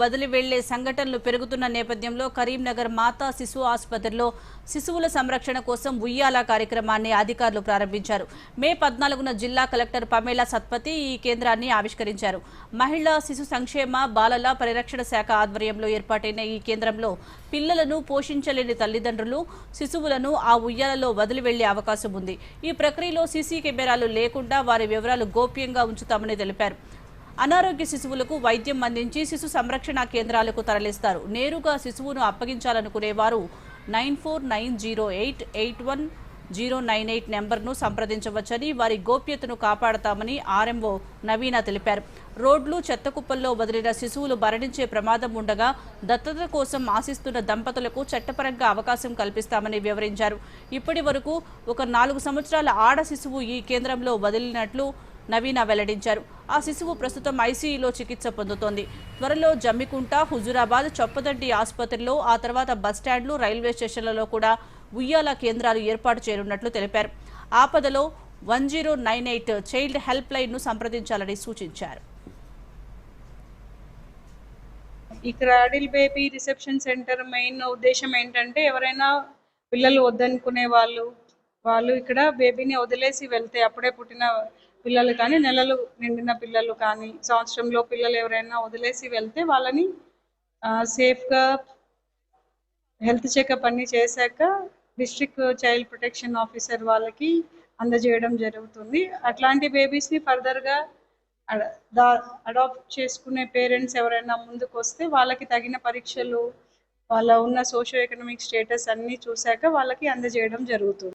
వదిలి వెళ్లే సంఘటనలు పెరుగుతున్న నేపథ్యంలో కరీంనగర్ మాతా శిశు ఆసుపత్రిలో శిశువుల సంరక్షణ కోసం ఉయ్యాల కార్యక్రమాన్ని అధికారులు ప్రారంభించారు. మే 14న జిల్లా కలెక్టర్ పమేలా సత్పతి ఈ కేంద్రాన్ని ఆవిష్కరించారు. మహిళా శిశు సంక్షేమ బాలల పరిరక్షణ శాఖ ఆధ్వర్యంలో ఏర్పాటైన ఈ కేంద్రంలో పిల్లలను పోషించలేని తల్లిదండ్రులు శిశువులను ఆ ఉయ్యాలలో వదిలి వెళ్లే అవకాశం ఉంది. ఈ ప్రక్రియలో సీసీ కెమెరాలు లేకుండా వారి వివరాలు గోప్యంగా ఉంచుతామని తెలిపారు. అనారోగ్య శిశువులకు వైద్యం అందించి శిశు సంరక్షణ కేంద్రాలకు తరలిస్తారు. నేరుగా శిశువును అప్పగించాలనుకునేవారు 9490881098 నెంబర్ను సంప్రదించవచ్చని, వారి గోప్యతను కాపాడతామని ఆర్ఎంఓ నవీన తెలిపారు. రోడ్లు, చెత్తకుప్పల్లో వదిలిన శిశువులు మరణించే ప్రమాదం ఉండగా దత్తత కోసం ఆశిస్తున్న దంపతులకు చట్టపరంగా అవకాశం కల్పిస్తామని వివరించారు. ఇప్పటి వరకు ఒక 4 సంవత్సరాల ఆడ శిశువు ఈ కేంద్రంలో వదిలినట్లు నవీన వెల్లడించారు. ఆ శిశువు ప్రస్తుతం ఐసీయూలో చికిత్స పొందుతోంది. త్వరలో జమ్మికుంట, హుజూరాబాద్, చొప్పదండి ఆసుపత్రిలో, ఆ తర్వాత బస్టాండ్లు, రైల్వే స్టేషన్లలో కూడా ఉయ్యాల కేంద్రాలు ఏర్పాటు చేయనున్నట్లు తెలిపారు. ఆపదలో 1098 చైల్డ్ హెల్ప్ లైన్ను సంప్రదించాలని సూచించారు. ఈ cradle baby reception centre main ఉద్దేశం ఏంటంటే, ఎవరైనా పిల్లలు వద్దనుకునే వాళ్ళు ఇక్కడ బేబీని వదిలేసి వెళ్తే, అప్పుడే పుట్టిన పిల్లలు కానీ, నెలలు నిండిన పిల్లలు కానీ, సంవత్సరంలో పిల్లలు ఎవరైనా వదిలేసి వెళ్తే వాళ్ళని సేఫ్గా హెల్త్ చెకప్ అన్ని చేశాక డిస్ట్రిక్ట్ చైల్డ్ ప్రొటెక్షన్ ఆఫీసర్ వాళ్ళకి అందజేయడం జరుగుతుంది. అట్లాంటి బేబీస్ని ఫర్దర్గా అడాప్ట్ చేసుకునే పేరెంట్స్ ఎవరైనా ముందుకు వస్తే వాళ్ళకి తగిన పరీక్షలు, వాళ్ళ ఉన్న సోషియో ఎకనామిక్ స్టేటస్ అన్నీ చూశాక వాళ్ళకి అందజేయడం జరుగుతుంది.